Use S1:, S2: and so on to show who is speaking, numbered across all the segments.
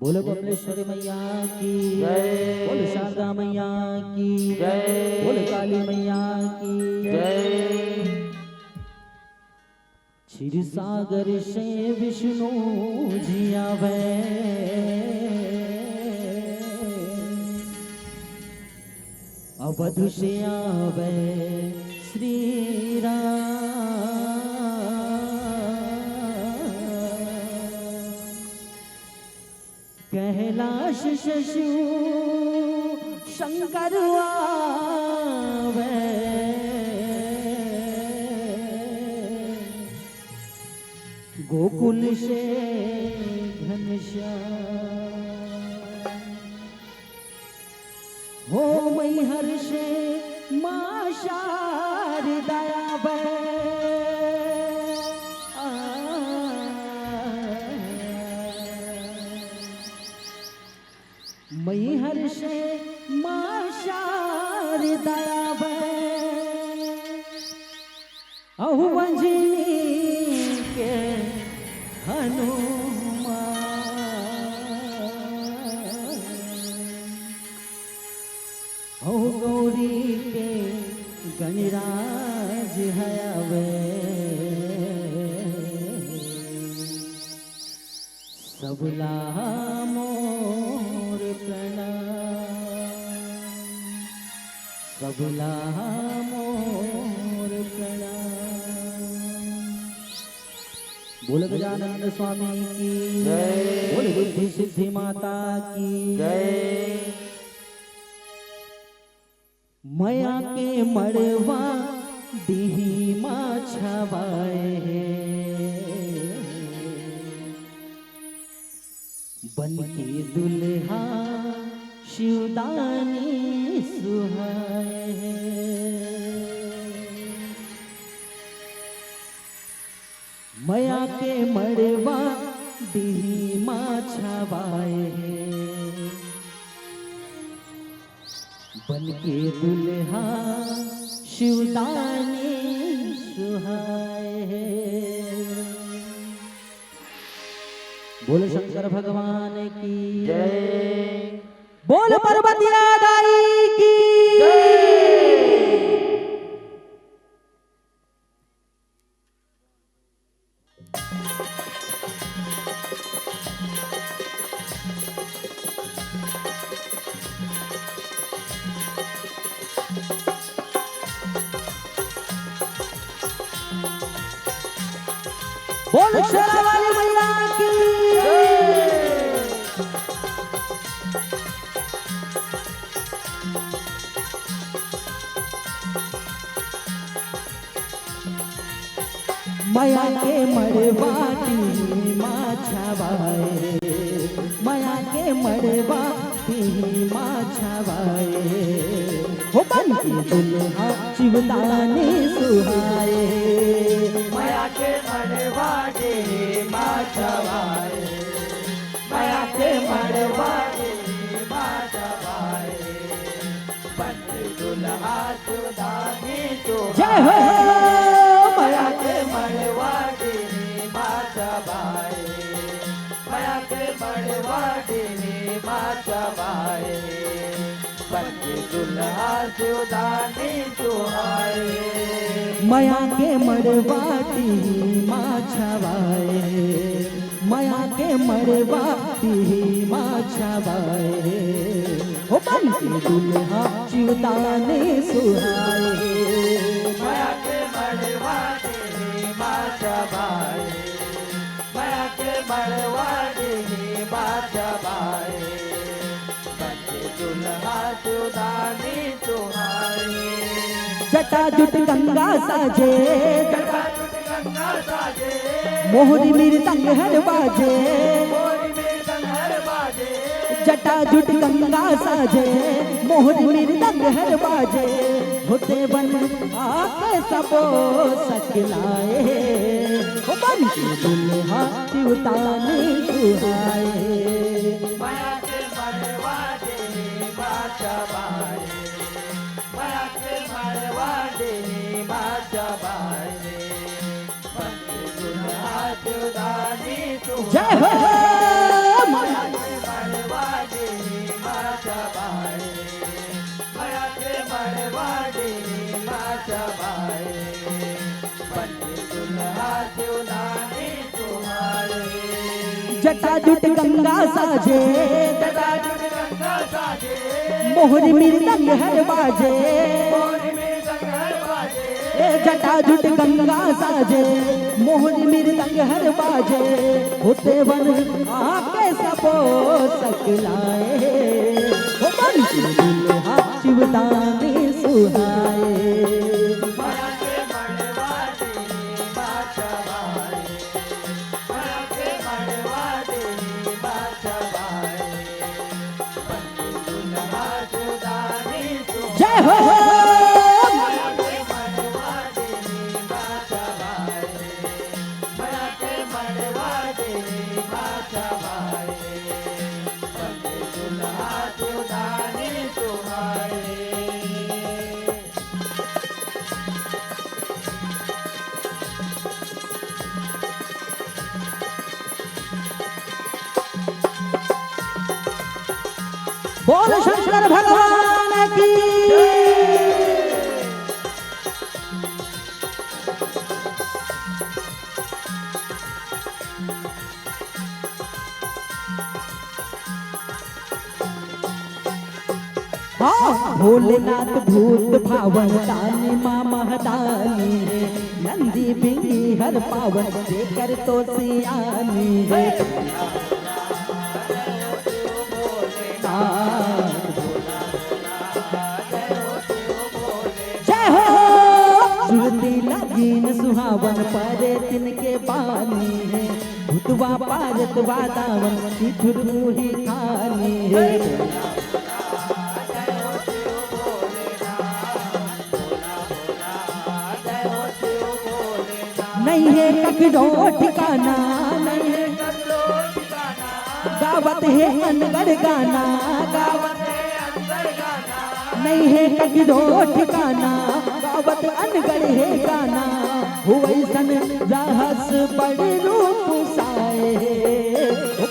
S1: बोलो कमलेश्वरी मैया की
S2: जय।
S1: बोलो शारदा मैया की
S2: जय।
S1: बोलो काली मैया की
S2: जय।
S1: क्षीर सागर से विष्णु जी आवे, अवधु से आवे श्री राम। कैलाश शशु शंकर आवे, गोकुल से घनश्याम हो मैहर से मां शारदा आवे। मैहर से मां शारदा आवे, अहुवंजनी के हनुमान हो गौरी के गणराज हयावे। सबला मोर प्रणाम, सबला मोर प्रणाम। बोल गजानन स्वामी की
S2: जय।
S1: बोल बुद्धि सिद्धि माता की
S2: जय।
S1: मया के मड़वा दीही माँ छवाए, बन के दुल्हा शिवदानी सुहाए। मया के मड़वा दीही माँ छवाए, बन के दुल्हा शिवदानी सुहाए। बोल शंकर भगवान की
S2: जय।
S1: बोल पार्वतिया दाई की बोल शेरावाली मैया की माया के मड़वाटी माँ छवाए, माया के मड़वाटी माँ छवाए, हो बन के दुल्हा शिवदानी सुहाए।
S2: माया के मड़वाटे माँ छवाए, माया के मड़वाटे माँ छवाए, बन के दुल्हा सुदानी तो
S1: जय हो
S2: माया के मड़वाटे माँ छवाए, माया के मड़वाटे माँ छवाए, बन के दुल्हा सुदानी सुहाए।
S1: माया के मड़वाटी माँ छवाए, माया के मड़वाटी माँ छवाए, हो बन के दुल्हा शिवदानी सुहाए।
S2: माया के मड़वाटे माँ छवाए, माया के मड़वाटे माँ छवाए, बन के दुल्हा सुदानी सुहाए।
S1: जटा जुट गंगा साजे,
S2: जटाजुट गंगा साजे,
S1: मोहरी मृदंग हर बाजे,
S2: मोरी मृदंग हर बाजे,
S1: जटा जुट गंगा साजे, मोहरी मृदंग हर बाजे, होते बन आके सबो सकलाए, हो बन के दुल्हा शिवदानी सुहाए।
S2: माया के मड़वाटे माँ छवाए, माया के मड़वाटे माँ छवाए, बन के दुल्हा सुदानी
S1: जय हो
S2: माया के मळवाडीनी माझ्या बाई मयाचे मळवाडीनी माझ्या बाई पंडित दुल्हा शिवदानी तुम्हारे
S1: जटाजुट गंगा साजे
S2: जटाजुट गंगा साजे
S1: मोहरी मृदंग हर बाजे
S2: मोहरी मृदंग हर बाजे
S1: जटाजुट गंगा साजे मोहरी मृदंग हर बाजे होते वन आके सबो सकलाए हो बंसी दुल्हा शिवदानी सुहाए
S2: मयाचे मळवाडीनी माझ्या बाई मयाचे मळवाडीनी माझ्या बाई पंडित दुल्हा शिवदानी
S1: जय हो
S2: मयाचे मळवाडीनी माझ्या बाई मयाचे मळवाडीनी माझ्या बाई पंडित दुल्हा शिवदानी तुम्हारे
S1: बोल शंकर भगवान की हाँ भोलेनाथ भूत भावन दानी माँ महदानी है नंदी बिंगी हर पावन देकर तो सियानी है जय हो सुरती लगीन सुहावन परे तिनके बानी है भूतवा पारत वातावन ठिठुर मुही खानी है नहीं है ककड़ो ठिकाना नहीं है गावत है अनगढ़ गाना गावत नहीं है ककड़ो ठिकाना गावत अनगढ़ है गाना हुवैसन रहस बड़ रूप साए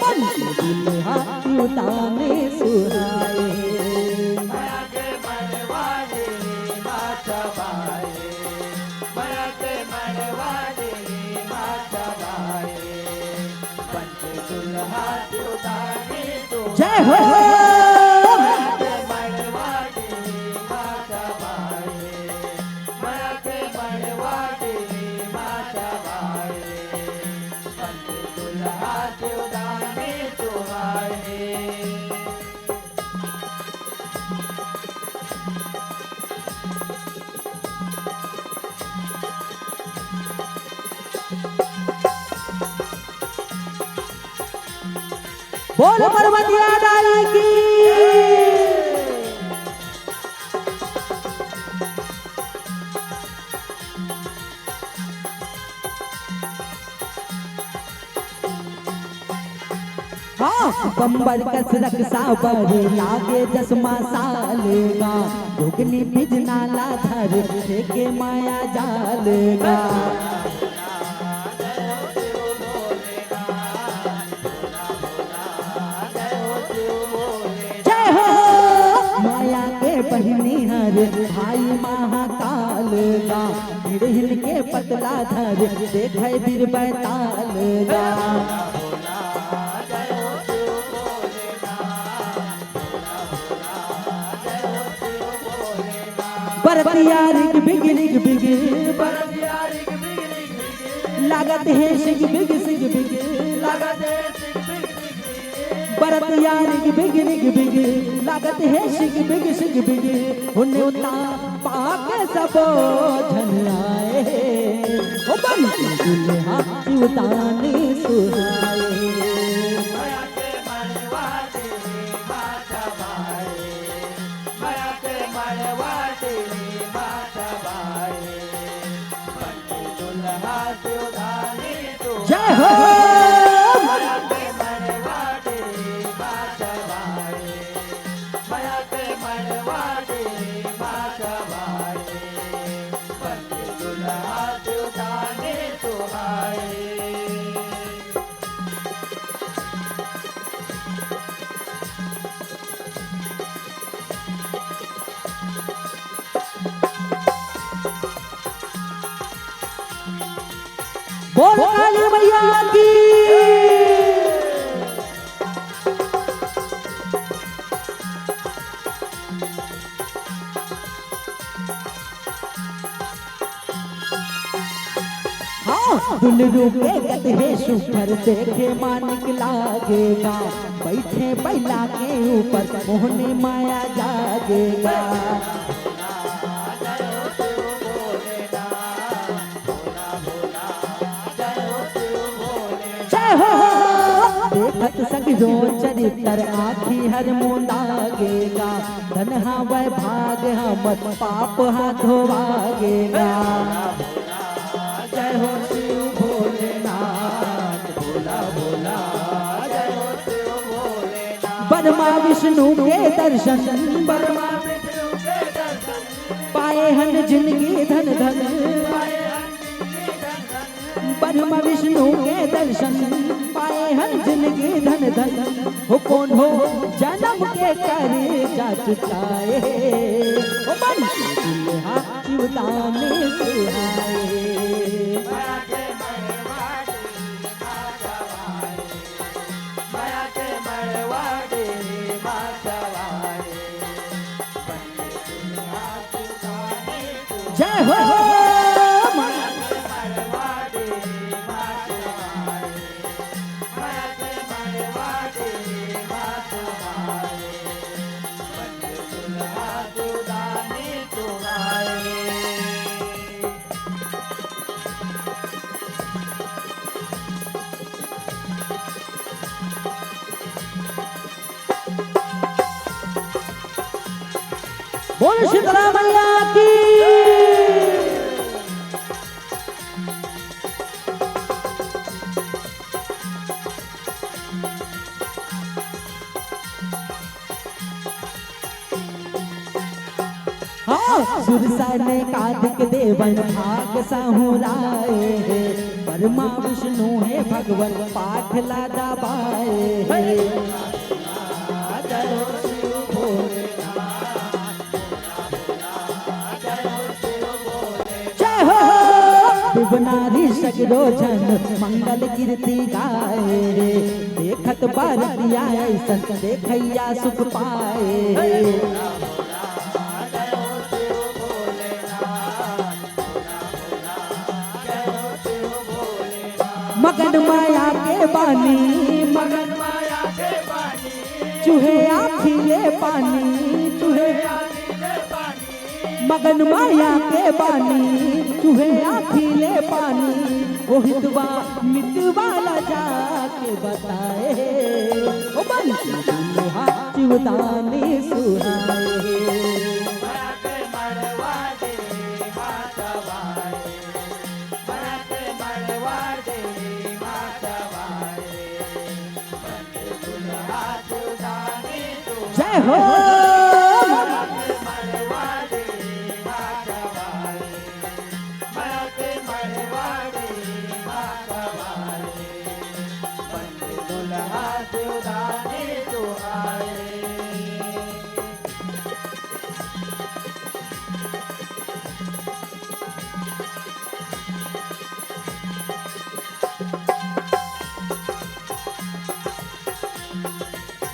S1: बंसी दुल्हा शिवदानी सुहाए
S2: मयाचे मळवाडीनी माझ्या बाई मयाचे मळवाडीनी माझ्या बाई पंडित दुल्हा शिवदानी
S1: जय हो
S2: मयाचे मळवाडीनी माझ्या बाई मयाचे मळवाडीनी माझ्या बाई पंडित दुल्हा शिवदानी तुम्हारे
S1: बोल पर्वतिया डाली की हाँ बम्बर कसरक साबर लागे जसमा सालेगा जोगनी बिजना लाधर के माया जालेगा जय हो माया के बहिनी हर भाई महाकाल गा हिल के पतला धर देखे बीर बैताल गा बरतिया रिग बिग रिग बिग लागत है सिग बिग लागत है बरतिया रिग बिग लागत है सिग बिग उन्हें उता पाके सबो झन आए ओ बंसी दुल्हा शिवदानी सुहाए
S2: मयाचे मळवाडीनी माझ्या बाई मयाचे मळवाडीनी माझ्या बाई पंडित दुल्हा शिवदानी
S1: जय हो
S2: मयाचे मळवाडीनी माझ्या बाई मयाचे मळवाडीनी माझ्या बाई पंडित दुल्हा शिवदानी तुम्हारे
S1: बोल काली मैया की। दुलरू के गधे सुपर देखे मानिक लागेगा, बैठे बैला के ऊपर मोहनी माया जागेगा। जय हो देखत सगरो चरित्र आखी हर मुंदागेगा, धनहा वह भाग हमर पाप हा धोवागेगा। जय हो शिव भोलेनाथ, भोला भोला जय हो शिव भोलेनाथ। ब्रह्मा विष्णु के दर्शन, ब्रह्मा विष्णु के दर्शन पाए हन जिंदगी धन धन, ब्रह्मा विष्णु के दर्शन पाए हन जिंदगी धन धन। हो कौन हो जन्म के करे जा चुकाए, हो बन दुल्हा शिवदानी सुहाए। जय हो बोल शीतला मैया की। सुरसा ने कादिक देवन भाग साहुराए, ब्रह्मा विष्णु है भगवन पाठ लादा बाए। जय हो दिवनारी सगरो जन मंगल कीर्ति गाए, देखत बारिया ऐसन देखैया सुख पाए। मगन माया के बानी, मगन माया के बानी चूहे आखिले पानी, चूहे आखिले पानी। मगन माया के बानी चूहे आखिले पानी, वो हितवा मितवाला जाके बताए। ओ बन दुल्हा शिवदानी सुहाए। जय हो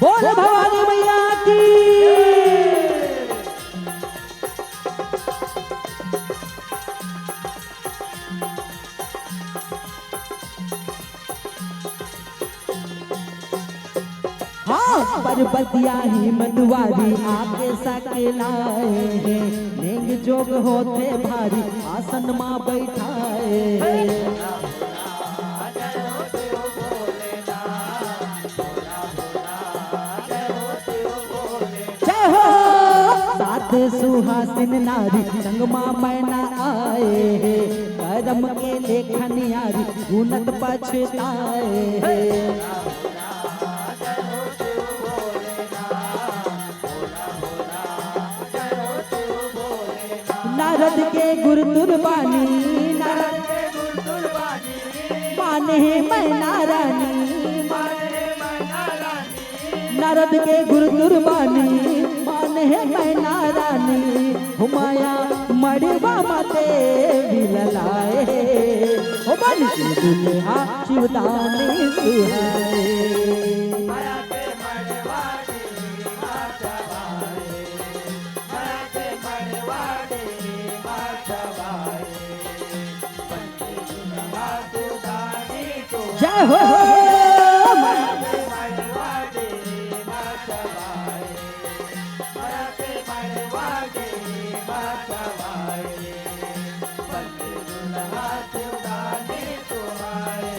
S1: बोल भवानी मैया की। हाँ पर्वतिया ही मधुवारी आके सके लाए हैं, नेंग जोग होते भारी आसन माँ बैठाए। सुहासिन नारी संगमा मैना आए, करम के लेखन यारी गुनत पछताए। नारद के गुरु तुरबानी, नारद के गुरु तुरबानी माने मैना रानी, नारद के गुरु तुरबानी माने मैना रानी। हुमाया मड़वा मते बिललाए हो बन के दुल्हा शिवदानी सुहाए
S2: माया के मड़वाड़ी माता बारे माया के मड़वाड़ी माता बारे बनके दुल्हा शिवदानी तो
S1: जय हो
S2: माया के मड़वाड़ी माता बारे माया के मड़वाड़ी माता बारे बनके दुल्हा शिवदानी तो आए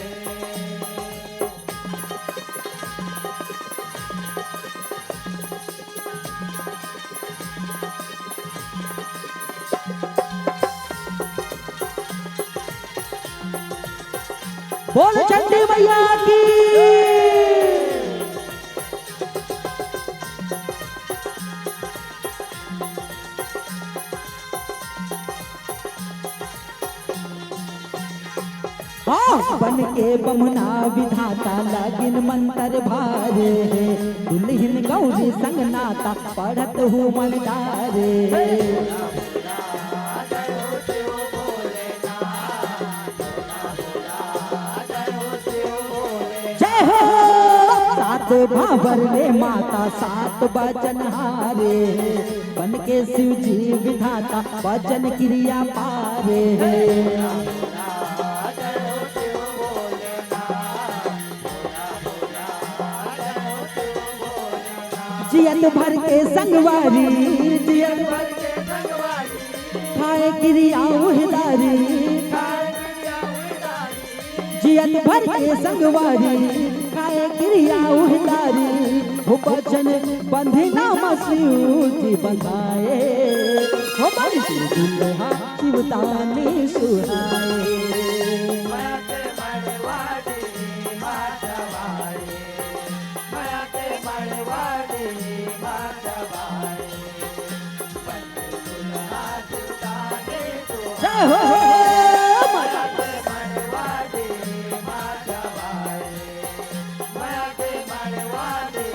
S1: बोल चंडी मैया की हाँ बन के बमुना विधाता लगिन मंत्र भारे दुल्हन गौरी संग नाता पढ़त हूँ मन डारे जय हो सात भावर ले माता सात बचन हारे बन के शिव जी विधाता वचन क्रिया पारे जियत भर के संगवारी जियत भर के संगवारी खाए क्रिया उहदारी जियत भर के संगवारी खाए क्रिया उहदारी हो बचन बंधे नाम शिव जी बंधाए हो बन के दुल्हा शिवदानी सुहाए
S2: माया के मड़वाड़ी माता बारे माया के मड़वाड़ी माता बारे बनके दुल्हा शिवदानी तो
S1: जय हो
S2: माया के मड़वाड़ी माता बारे माया के मड़वाड़ी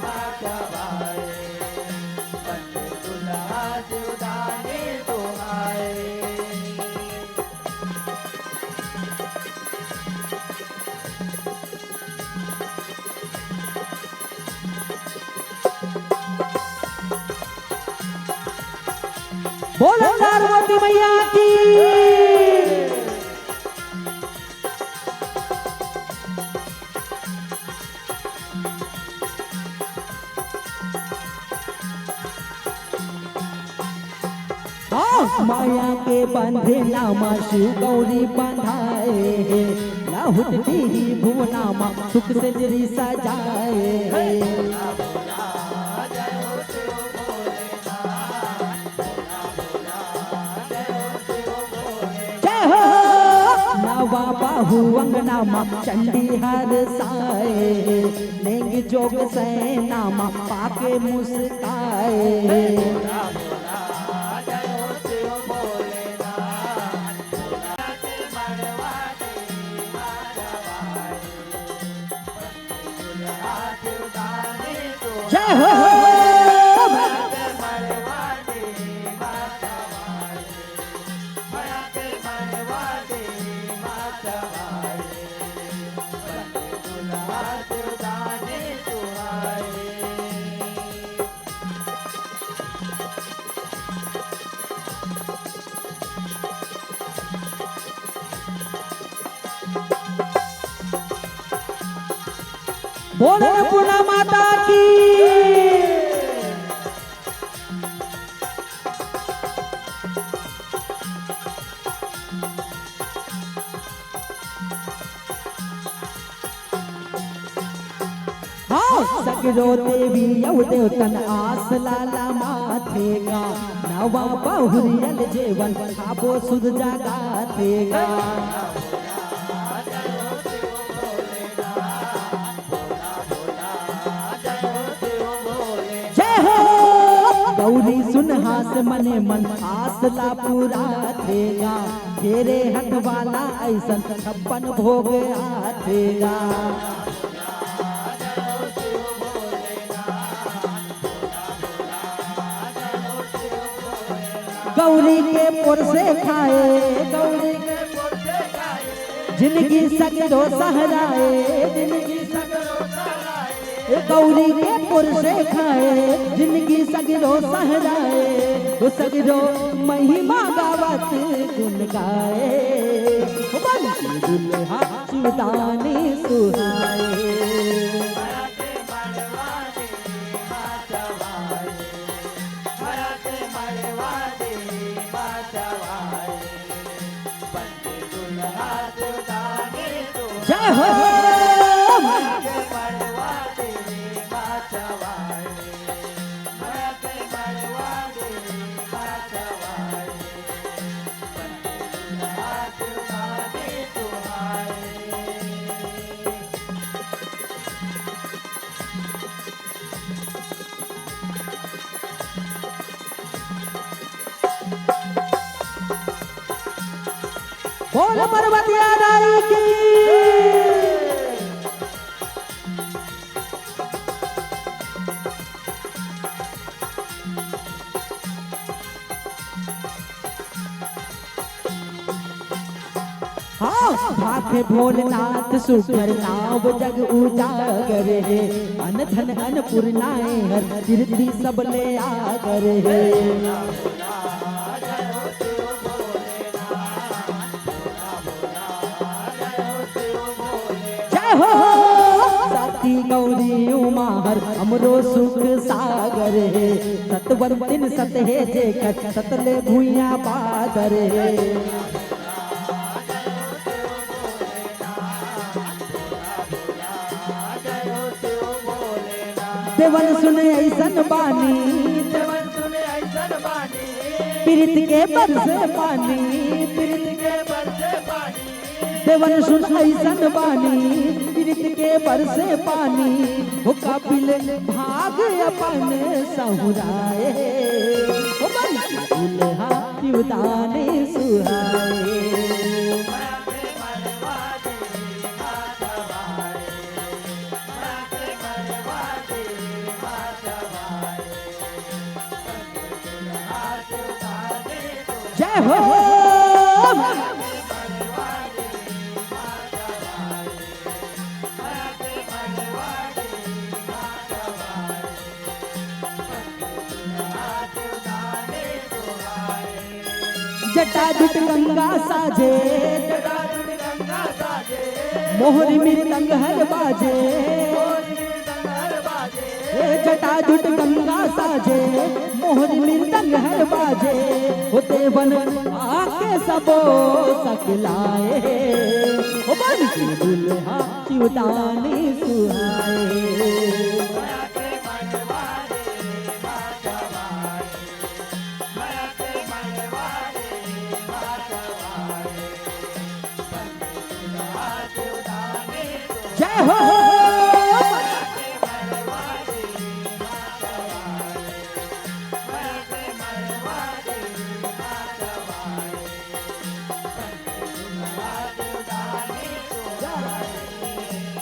S2: माता बारे बनके दुल्हा शिवदानी तो आए
S1: बोलो पार्वती मैया की हाँ माया के बंधे नामा शिव गौरी बंधाए लाहुटी भुवनामा सुख से जरी सजाए नवा बाहु अंगनामा चंडी हर साए लेंग जोग सैनामा पाके मुस्काए जय हो बोलो पूर्णा माता की हाँ सगरो देवी यव देवतन आस लाला माथेगा नवा बहुरियल जेवन खाबो सुध जागातेगा गौरी सुन हास मने मन आसला पूरा थेगा तेरे हक वाला ऐसन 56 भोग आथेगा गौरी के पुर से खाए गौरी
S2: के पुरसे खाए
S1: जिंदगी सगरो सहराए जिंदगी
S2: सगरो सराए
S1: गौरी के पुर से खाए जिंदगी सगरो सहराए तो सगरो महिमा गावत गुन गाए बन दुल्हा सुल्तानी सुहाए जय हो बोल पर्वतिया राई की हाँ भाखे भोलनाथ सुखर नाव जग उजागर है अन धन अन्नपूर्णाए हर कीर्ति सब ले आगर है जय हो सती गौरी उमा हर हमरो सुख सागर है सतवंतिन सत है जे सतले भुइया बादर है देवन सुने ऐसन बानी
S2: देवन सुने ऐसन बानी
S1: पीरित के बरसे पानी
S2: पीरित के बरसे पानी
S1: देवन सुन ऐसन बानी पीरित के बरसे पानी हो कपिल भाग अपन सहुराए हो बन दुल्हा युदाने सुहाए जय हो जटाजुट गंगा साजे
S2: गंगा साजे
S1: मोहरी मृदंग हर बाजे जटाजुट गंगा साजे मोहरी मृदंग हर बाजे होते बन आके सबो सकलाए हो बन के दुल्हा शिवदानी सुहाए जय हो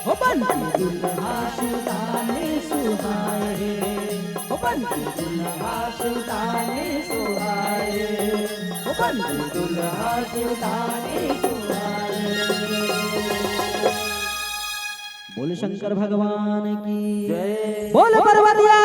S1: हो बन दुल्हा सुल्ताने सुहाए हो बन दुल्हा सुल्ताने सुहाए हो बन दुल्हा सुल्ताने सुहाए बोल शंकर भगवान की
S2: जय
S1: बोल पर्वतिया